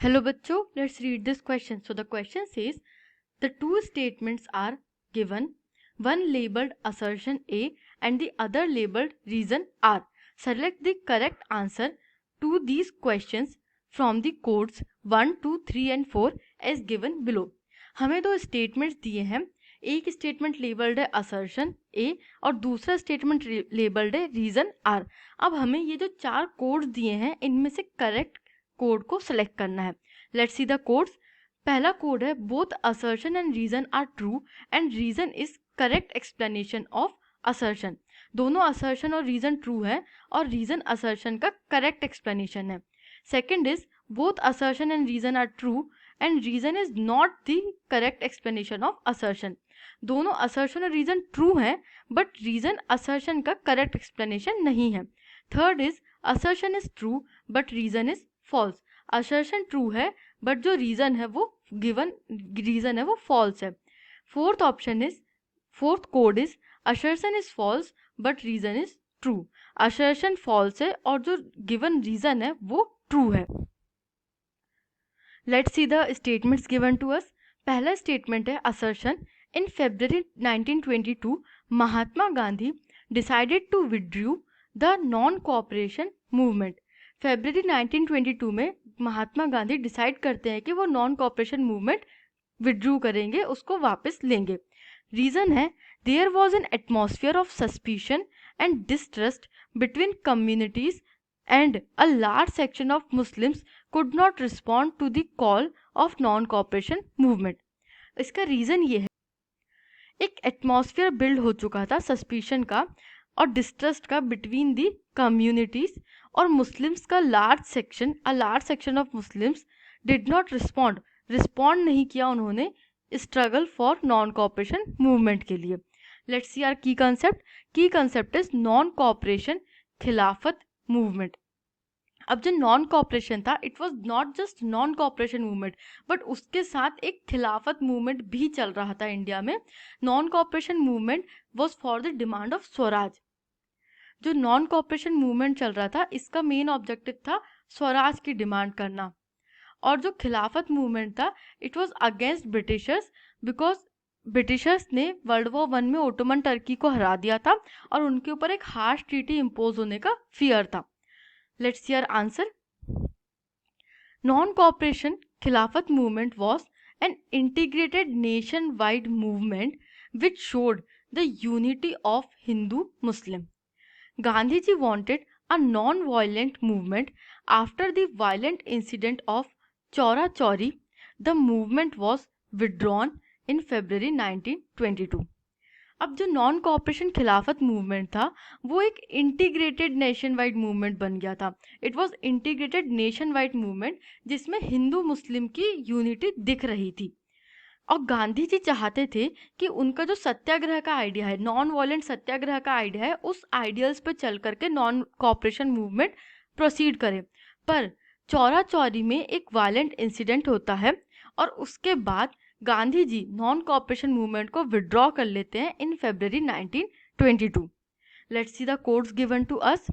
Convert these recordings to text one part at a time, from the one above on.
Hello bachcho, let's read this question. So the question says the two statements are given, one labeled assertion A and the other labeled reason R. Select the correct answer to these questions from the codes 1, 2, 3 and 4 as given below. हमें दो statements दिए हैं, एक statement labelled है assertion ए और दूसरा statement labelled है reason are. अब हमें ये जो चार कोड्स दिए हैं इनमें से करेक्ट कोड को सिलेक्ट करना है. Let's see the codes. पहला कोड है both assertion and reason are true and reason is correct explanation of assertion. दोनों असर्शन और रीजन ट्रू है और रीजन असर्शन का करेक्ट एक्सप्लेनेशन है. Second is both assertion and reason are true and reason is not the correct explanation of assertion. दोनों assertion और reason true हैं but reason assertion का करेक्ट एक्सप्लेनेशन नहीं है. Third is assertion is true but reason is false. Assertion true है but जो reason है वो गिवन रीजन है वो फॉल्स है. Fourth code is assertion is false but reason is true. Assertion false है और जो गिवन रीजन है वो ट्रू है. Let's see the statements given to us. पहला स्टेटमेंट है assertion. In February 1922 Mahatma Gandhi decided to withdraw the non cooperation movement. February 1922 में Mahatma Gandhi decide करते हैं कि वो नॉन कोऑपरेशन मूवमेंट विड्रू करेंगे, उसको वापस लेंगे. रीजन है there was an atmosphere of suspicion and distrust between communities and a large section of Muslims could not respond to the call of non cooperation movement. इसका reason ये है एक atmosphere build हो चुका था सस्पिशन का और डिस्ट्रस्ट का बिटवीन दी कम्युनिटीज और मुस्लिम्स का large section of Muslims did not respond नहीं किया उन्होंने struggle for non cooperation movement के लिए. लेट्स सी आवर की कंसेप्ट इज नॉन कोऑपरेशन खिलाफत मूवमेंट. अब जो नॉन कोऑपरेशन था it was not just non cooperation movement but उसके साथ एक खिलाफत मूवमेंट भी चल रहा था इंडिया में. Non cooperation movement was for the demand of Swaraj. जो नॉन कोऑपरेशन मूवमेंट चल रहा था इसका मेन ऑब्जेक्टिव था स्वराज की डिमांड करना और जो खिलाफत मूवमेंट था it was against Britishers because Britishers ने वर्ल्ड वॉर 1 में ओटोमन टर्की को हरा दिया था और उनके ऊपर एक हार्श ट्रीटी इम्पोज होने का फियर था. Let's see our answer. Non-cooperation Khilafat movement was an integrated nationwide movement which showed the unity of Hindu-Muslim. Gandhiji wanted a non-violent movement after the violent incident of Chaura Chauri. The movement was withdrawn in February 1922. अब जो non cooperation खिलाफत movement था वो एक integrated nation wide movement बन गया था. It was integrated nation wide movement जिसमें हिंदू मुस्लिम की यूनिटी दिख रही थी और गांधी जी चाहते थे कि उनका जो सत्याग्रह का आइडिया है नॉन वायलेंट सत्याग्रह का आइडिया है उस आइडियल्स पे चल करके नॉन कोऑपरेशन मूवमेंट प्रोसीड करे. पर चौरा चौरी में एक वायलेंट इंसिडेंट होता है और उसके बाद Gandhi ji non cooperation movement को विड्रॉ कर लेते हैं in February 1922. Let's see the codes given to us.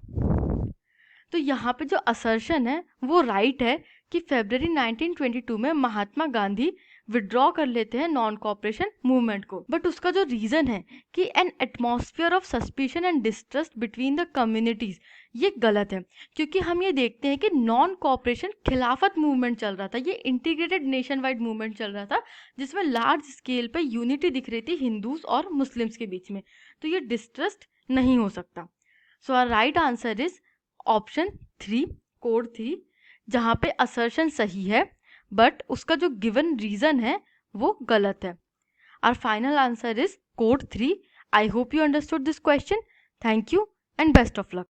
तो यहाँ पे जो असर्शन है वो राइट है कि February 1922 में महात्मा गांधी विड्रॉ कर लेते हैं नॉन कोऑपरेशन मूवमेंट को. बट उसका जो रीजन है कि N atmosphere of suspicion and distrust between the communities ये गलत है क्योंकि हम ये देखते हैं कि नॉन कोऑपरेशन खिलाफत मूवमेंट चल रहा था. ये इंटीग्रेटेड नेशन वाइड मूवमेंट चल रहा था जिसमें लार्ज स्केल पे यूनिटी दिख रही थी हिंदूज और मुस्लिम्स के बीच में. तो ये डिस्ट्रस्ट नहीं हो सकता. So our right answer is option 3 code 3 जहाँ पे असर्शन सही है बट उसका जो गिवन रीजन है वो गलत है. Our final answer is code 3. I hope you understood this question. Thank you and best of luck.